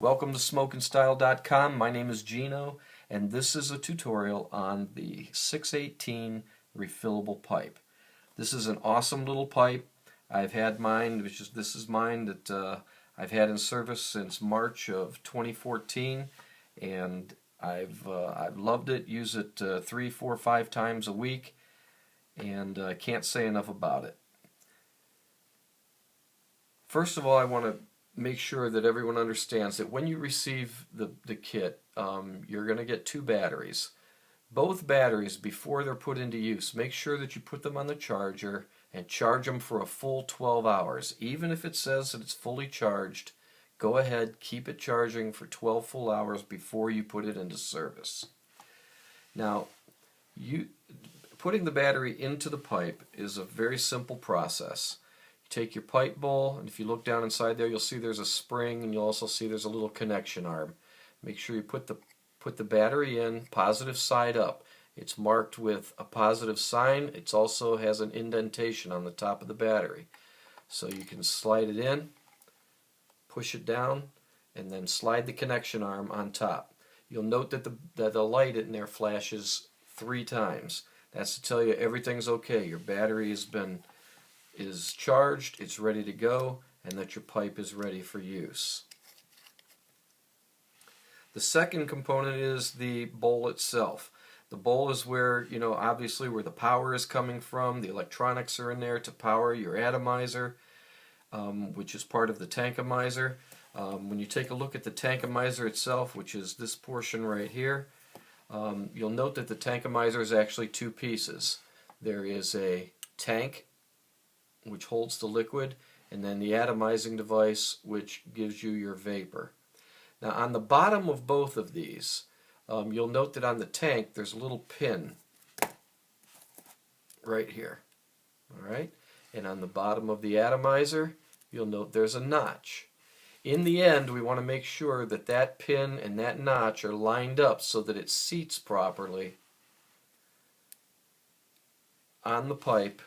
Welcome to SmokingStyle.com. My name is Gino, and this is a tutorial on the 618 refillable pipe. This is an awesome little pipe. I've had mine, this is mine that I've had in service since March of 2014, and I've loved it. Use it 3, 4, 5 times a week, and can't say enough about it. First of all, I want to make sure that everyone understands that when you receive the kit, you're going to get 2 batteries. Both batteries, before they're put into use, make sure that you put them on the charger and charge them for a full 12 hours. Even if it says that it's fully charged, go ahead, keep it charging for 12 full hours before you put it into service. Now, putting the battery into the pipe is a very simple process. Take your pipe bowl, and if you look down inside there, you'll see there's a spring, and you'll also see there's a little connection arm. Make sure you put the battery in, positive side up. It's marked with a positive sign. It also has an indentation on the top of the battery. So you can slide it in, push it down, and then slide the connection arm on top. You'll note that the light in there flashes 3 times. That's to tell you everything's okay. Your battery is charged, it's ready to go, and that your pipe is ready for use. The second component is the bowl itself. The bowl is where, obviously where the power is coming from. The electronics are in there to power your atomizer, which is part of the tankomizer. When you take a look at the tankomizer itself, which is this portion right here, you'll note that the tankomizer is actually 2 pieces. There is a tank, which holds the liquid, and then the atomizing device, which gives you your vapor. Now, on the bottom of both of these, you'll note that on the tank there's a little pin right here. Alright? And on the bottom of the atomizer, you'll note there's a notch. In the end, we want to make sure that that pin and that notch are lined up so that it seats properly on the pipe,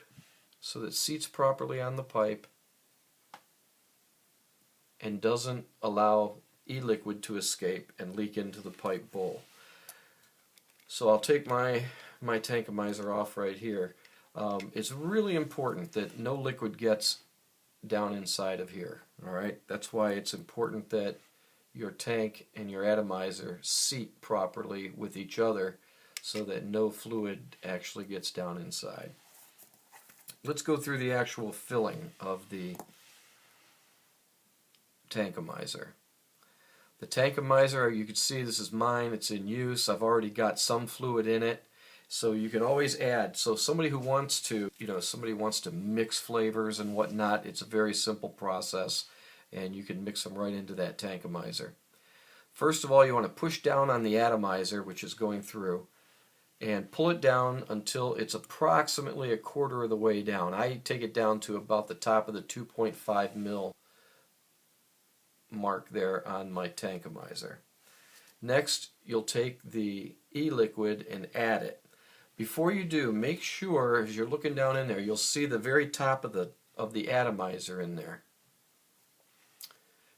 so that it seats properly on the pipe and doesn't allow e-liquid to escape and leak into the pipe bowl. So I'll take my tankomizer off right here. It's really important that no liquid gets down inside of here. Alright, that's why it's important that your tank and your atomizer seat properly with each other so that no fluid actually gets down inside. Let's go through the actual filling of the tankomizer. The tankomizer, you can see this is mine, it's in use. I've already got some fluid in it, so you can always add. So somebody who wants to, somebody wants to mix flavors and whatnot, it's a very simple process, and you can mix them right into that tankomizer. First of all, you want to push down on the atomizer, which is going through, and pull it down until it's approximately 1/4 of the way down. I take it down to about the top of the 2.5 mil mark there on my tankomizer. Next, you'll take the e-liquid and add it. Before you do, make sure as you're looking down in there, you'll see the very top of the atomizer in there.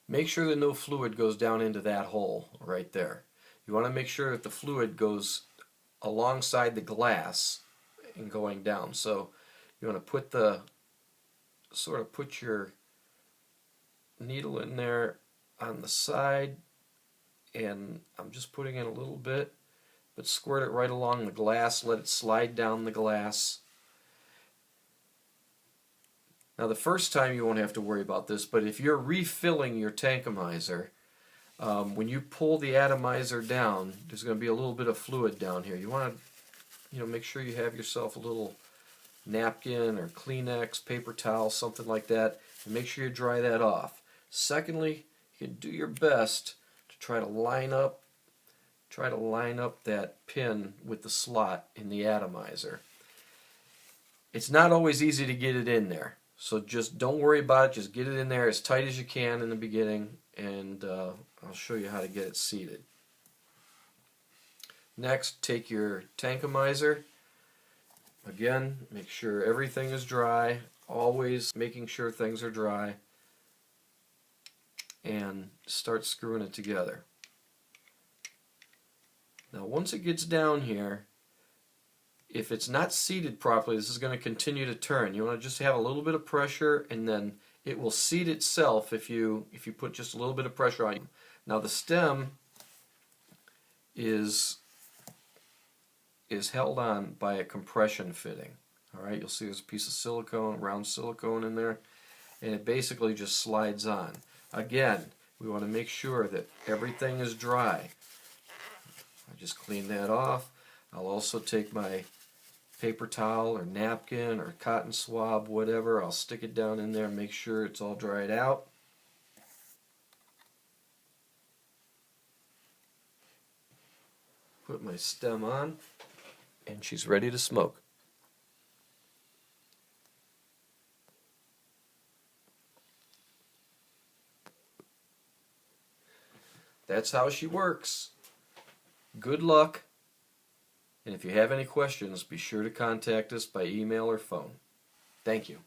Make sure that no fluid goes down into that hole right there. You want to make sure that the fluid goes alongside the glass and going down. So you want to put your needle in there on the side, and I'm just putting in a little bit, but squirt it right along the glass, let it slide down the glass. Now the first time you won't have to worry about this, but if you're refilling your tankomizer, when you pull the atomizer down, there's going to be a little bit of fluid down here. You want to, make sure you have yourself a little napkin or Kleenex, paper towel, something like that, and make sure you dry that off. Secondly, you can do your best to try to line up that pin with the slot in the atomizer. It's not always easy to get it in there, so just don't worry about it. Just get it in there as tight as you can in the beginning, and I'll show you how to get it seated. Next, take your tankomizer. Again, make sure everything is dry. Always making sure things are dry. and start screwing it together. Now once it gets down here, if it's not seated properly, this is going to continue to turn. You want to just have a little bit of pressure, and then it will seat itself if you put just a little bit of pressure on it. Now the stem is held on by a compression fitting. Alright, you'll see there's a piece of silicone, round silicone in there, and it basically just slides on. Again, we want to make sure that everything is dry. I just clean that off. I'll also take my paper towel or napkin or cotton swab, whatever. I'll stick it down in there and make sure it's all dried out. Put my stem on, and she's ready to smoke. That's how she works. Good luck. And if you have any questions, be sure to contact us by email or phone. Thank you.